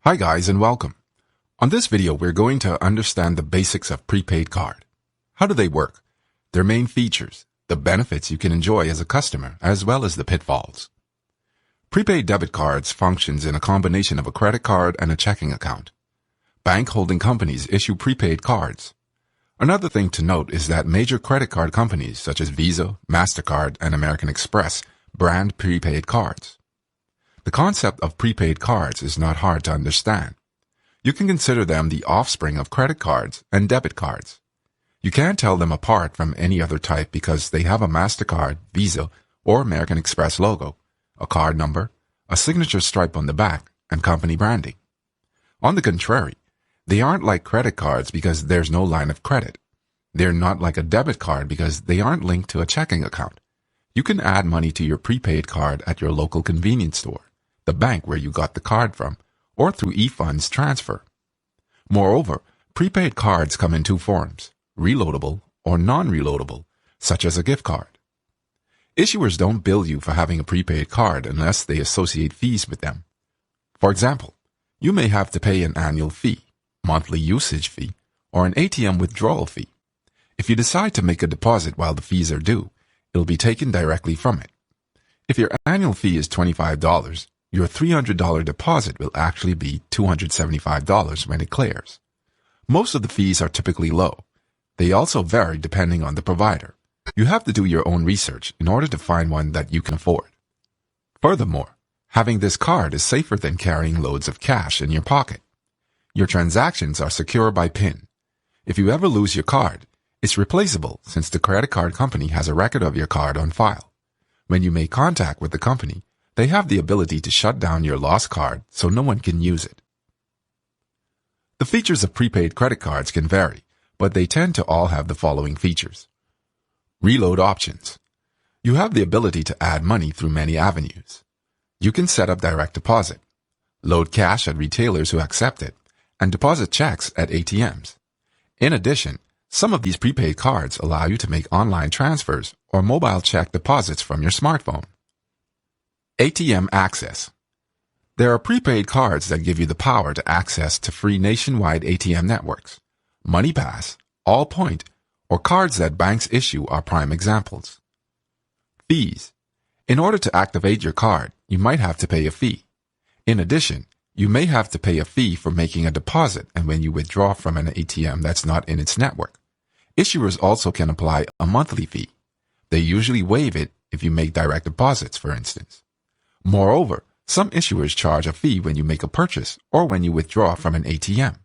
Hi guys and welcome. On this video we're going to understand the basics of prepaid card. How do they work? Their main features, the benefits you can enjoy as a customer, as well as the pitfalls. Prepaid debit cards functions in a combination of a credit card and a checking account. Bank holding companies issue prepaid cards. Another thing to note is that major credit card companies such as Visa, MasterCard, and American Express brand prepaid cards. The concept of prepaid cards is not hard to understand. You can consider them the offspring of credit cards and debit cards. You can't tell them apart from any other type because they have a MasterCard, Visa, or American Express logo, a card number, a signature stripe on the back, and company branding. On the contrary, they aren't like credit cards because there's no line of credit. They're not like a debit card because they aren't linked to a checking account. You can add money to your prepaid card at your local convenience store, the bank where you got the card from, or through eFunds transfer. Moreover, prepaid cards come in two forms, reloadable or non-reloadable, such as a gift card. Issuers don't bill you for having a prepaid card unless they associate fees with them. For example, you may have to pay an annual fee, monthly usage fee, or an ATM withdrawal fee. If you decide to make a deposit while the fees are due, it'll be taken directly from it. If your annual fee is $25, your $300 deposit will actually be $275 when it clears. Most of the fees are typically low. They also vary depending on the provider. You have to do your own research in order to find one that you can afford. Furthermore, having this card is safer than carrying loads of cash in your pocket. Your transactions are secure by PIN. If you ever lose your card, it's replaceable since the credit card company has a record of your card on file. When you make contact with the company, they have the ability to shut down your lost card so no one can use it. The features of prepaid credit cards can vary, but they tend to all have the following features. Reload options. You have the ability to add money through many avenues. You can set up direct deposit, load cash at retailers who accept it, and deposit checks at ATMs. In addition, some of these prepaid cards allow you to make online transfers or mobile check deposits from your smartphone. ATM access. There are prepaid cards that give you the power to access to free nationwide ATM networks. MoneyPass, Allpoint, or cards that banks issue are prime examples. Fees. In order to activate your card, you might have to pay a fee. In addition, you may have to pay a fee for making a deposit and when you withdraw from an ATM that's not in its network. Issuers also can apply a monthly fee. They usually waive it if you make direct deposits, for instance. Moreover, some issuers charge a fee when you make a purchase or when you withdraw from an ATM.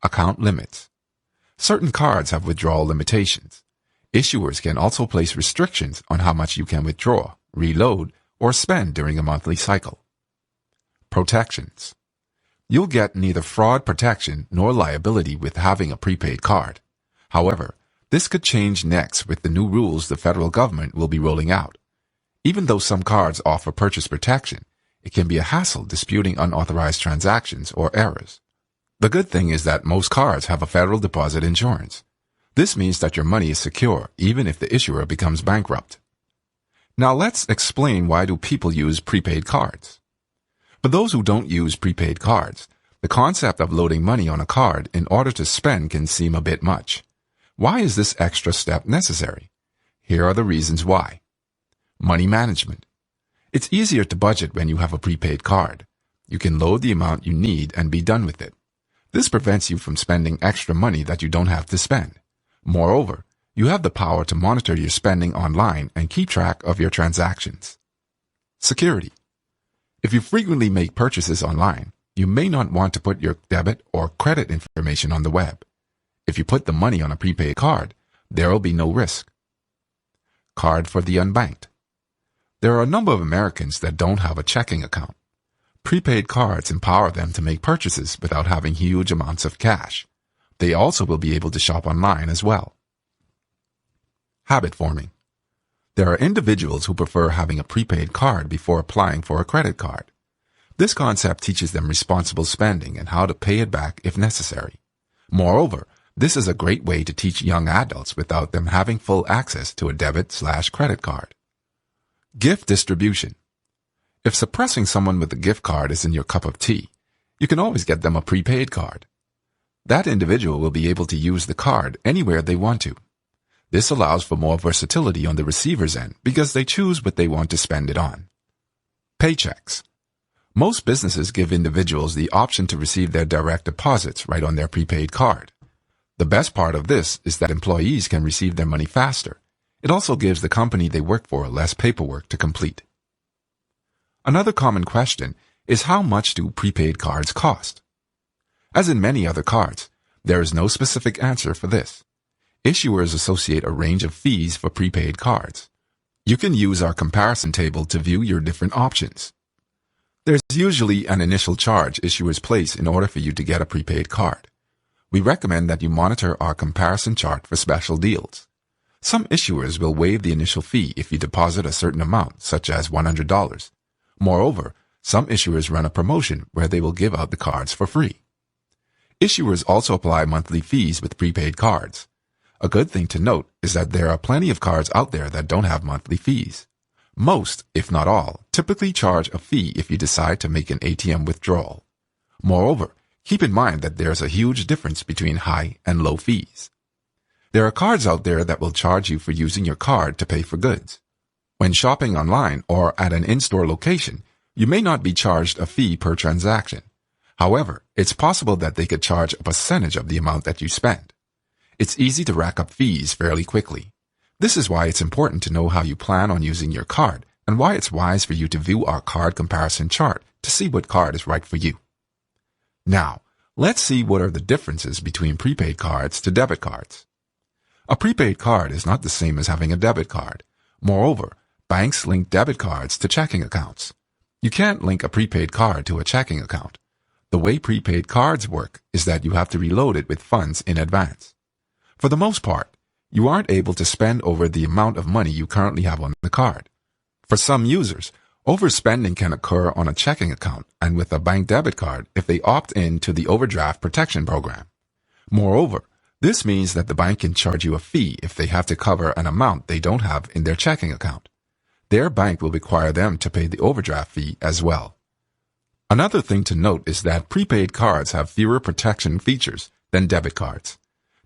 Account limits. Certain cards have withdrawal limitations. Issuers can also place restrictions on how much you can withdraw, reload, or spend during a monthly cycle. Protections. You'll get neither fraud protection nor liability with having a prepaid card. However, this could change next with the new rules the federal government will be rolling out. Even though some cards offer purchase protection, it can be a hassle disputing unauthorized transactions or errors. The good thing is that most cards have a federal deposit insurance. This means that your money is secure even if the issuer becomes bankrupt. Now let's explain why do people use prepaid cards. For those who don't use prepaid cards, the concept of loading money on a card in order to spend can seem a bit much. Why is this extra step necessary? Here are the reasons why. Money management. It's easier to budget when you have a prepaid card. You can load the amount you need and be done with it. This prevents you from spending extra money that you don't have to spend. Moreover, you have the power to monitor your spending online and keep track of your transactions. Security. If you frequently make purchases online, you may not want to put your debit or credit information on the web. If you put the money on a prepaid card, there will be no risk. Card for the unbanked. There are a number of Americans that don't have a checking account. Prepaid cards empower them to make purchases without having huge amounts of cash. They also will be able to shop online as well. Habit forming. There are individuals who prefer having a prepaid card before applying for a credit card. This concept teaches them responsible spending and how to pay it back if necessary. Moreover, this is a great way to teach young adults without them having full access to a debit/credit card. Gift distribution. If suppressing someone with a gift card isn't your cup of tea, You can always get them a prepaid card. That individual will be able to use the card anywhere they want to. This allows for more versatility on the receiver's end because they choose what they want to spend it on. Paychecks. Most businesses give individuals the option to receive their direct deposits right on their prepaid card. The best part of this is that employees can receive their money faster. It also gives the company they work for less paperwork to complete. Another common question is how much do prepaid cards cost? As in many other cards, there is no specific answer for this. Issuers associate a range of fees for prepaid cards. You can use our comparison table to view your different options. There's usually an initial charge issuers place in order for you to get a prepaid card. We recommend that you monitor our comparison chart for special deals. Some issuers will waive the initial fee if you deposit a certain amount, such as $100. Moreover, some issuers run a promotion where they will give out the cards for free. Issuers also apply monthly fees with prepaid cards. A good thing to note is that there are plenty of cards out there that don't have monthly fees. Most, if not all, typically charge a fee if you decide to make an ATM withdrawal. Moreover, keep in mind that there's a huge difference between high and low fees. There are cards out there that will charge you for using your card to pay for goods. When shopping online or at an in-store location, you may not be charged a fee per transaction. However, it's possible that they could charge a percentage of the amount that you spend. It's easy to rack up fees fairly quickly. This is why it's important to know how you plan on using your card and why it's wise for you to view our card comparison chart to see what card is right for you. Now, let's see what are the differences between prepaid cards to debit cards. A prepaid card is not the same as having a debit card. Moreover, banks link debit cards to checking accounts. You can't link a prepaid card to a checking account. The way prepaid cards work is that you have to reload it with funds in advance. For the most part, you aren't able to spend over the amount of money you currently have on the card. For some users, overspending can occur on a checking account and with a bank debit card if they opt in to the overdraft protection program. Moreover, this means that the bank can charge you a fee if they have to cover an amount they don't have in their checking account. Their bank will require them to pay the overdraft fee as well. Another thing to note is that prepaid cards have fewer protection features than debit cards.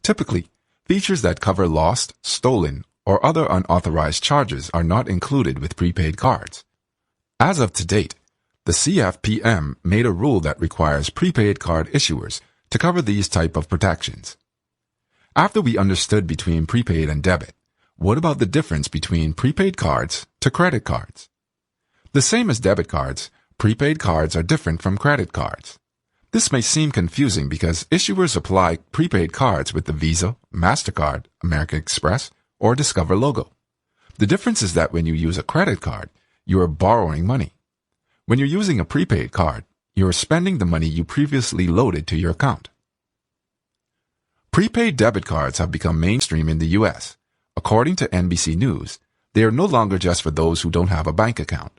Typically, features that cover lost, stolen, or other unauthorized charges are not included with prepaid cards. As of to date, the CFPM made a rule that requires prepaid card issuers to cover these type of protections. After we understood between prepaid and debit, what about the difference between prepaid cards to credit cards? The same as debit cards, prepaid cards are different from credit cards. This may seem confusing because issuers apply prepaid cards with the Visa, MasterCard, American Express, or Discover logo. The difference is that when you use a credit card, you are borrowing money. When you're using a prepaid card, you are spending the money you previously loaded to your account. Prepaid debit cards have become mainstream in the U.S. According to NBC News, they are no longer just for those who don't have a bank account.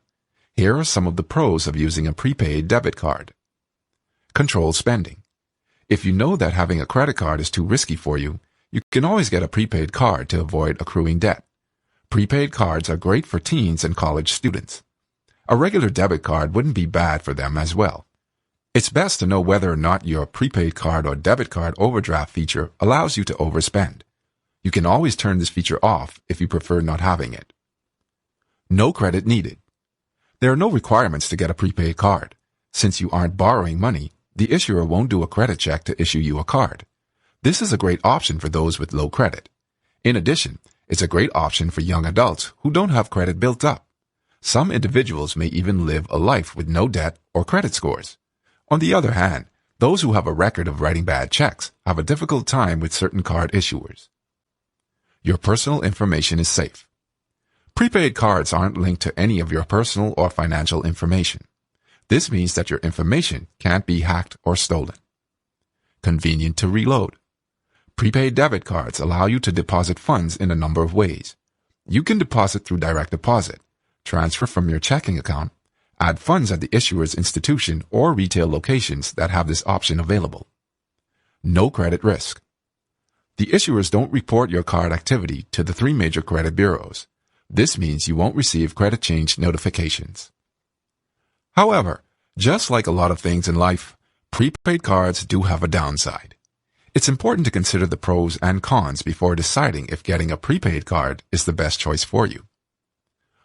Here are some of the pros of using a prepaid debit card. Control spending. If you know that having a credit card is too risky for you, you can always get a prepaid card to avoid accruing debt. Prepaid cards are great for teens and college students. A regular debit card wouldn't be bad for them as well. It's best to know whether or not your prepaid card or debit card overdraft feature allows you to overspend. You can always turn this feature off if you prefer not having it. No credit needed. There are no requirements to get a prepaid card. Since you aren't borrowing money, the issuer won't do a credit check to issue you a card. This is a great option for those with low credit. In addition, it's a great option for young adults who don't have credit built up. Some individuals may even live a life with no debt or credit scores. On the other hand, those who have a record of writing bad checks have a difficult time with certain card issuers. Your personal information is safe. Prepaid cards aren't linked to any of your personal or financial information. This means that your information can't be hacked or stolen. Convenient to reload. Prepaid debit cards allow you to deposit funds in a number of ways. You can deposit through direct deposit, transfer from your checking account, add funds at the issuer's institution or retail locations that have this option available. No credit risk. The issuers don't report your card activity to the 3 major credit bureaus. This means you won't receive credit change notifications. However, just like a lot of things in life, prepaid cards do have a downside. It's important to consider the pros and cons before deciding if getting a prepaid card is the best choice for you.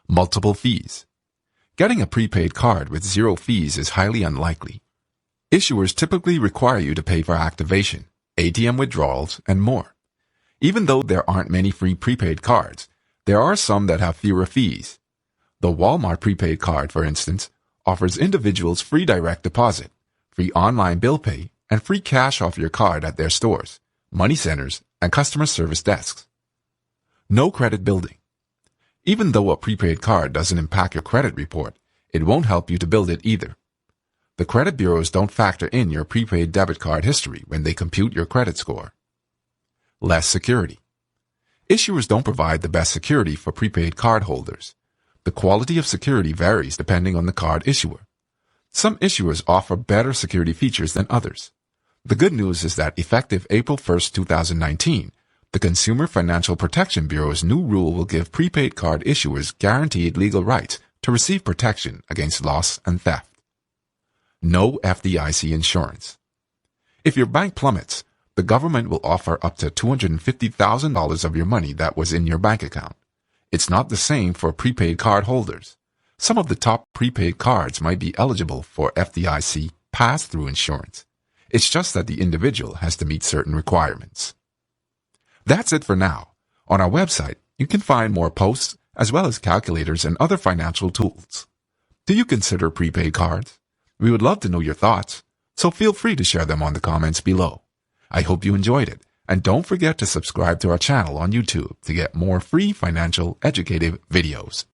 Multiple fees. Getting a prepaid card with zero fees is highly unlikely. Issuers typically require you to pay for activation, ATM withdrawals, and more. Even though there aren't many free prepaid cards, there are some that have fewer fees. The Walmart prepaid card, for instance, offers individuals free direct deposit, free online bill pay, and free cash off your card at their stores, money centers, and customer service desks. No credit building. Even though a prepaid card doesn't impact your credit report, it won't help you to build it either. The credit bureaus don't factor in your prepaid debit card history when they compute your credit score. Less security. Issuers don't provide the best security for prepaid card holders. The quality of security varies depending on the card issuer. Some issuers offer better security features than others. The good news is that effective April 1, 2019, the Consumer Financial Protection Bureau's new rule will give prepaid card issuers guaranteed legal rights to receive protection against loss and theft. No FDIC insurance. If your bank plummets, the government will offer up to $250,000 of your money that was in your bank account. It's not the same for prepaid card holders. Some of the top prepaid cards might be eligible for FDIC pass-through insurance. It's just that the individual has to meet certain requirements. That's it for now. On our website, you can find more posts as well as calculators and other financial tools. Do you consider prepaid cards? We would love to know your thoughts, so feel free to share them on the comments below. I hope you enjoyed it, and don't forget to subscribe to our channel on YouTube to get more free financial educative videos.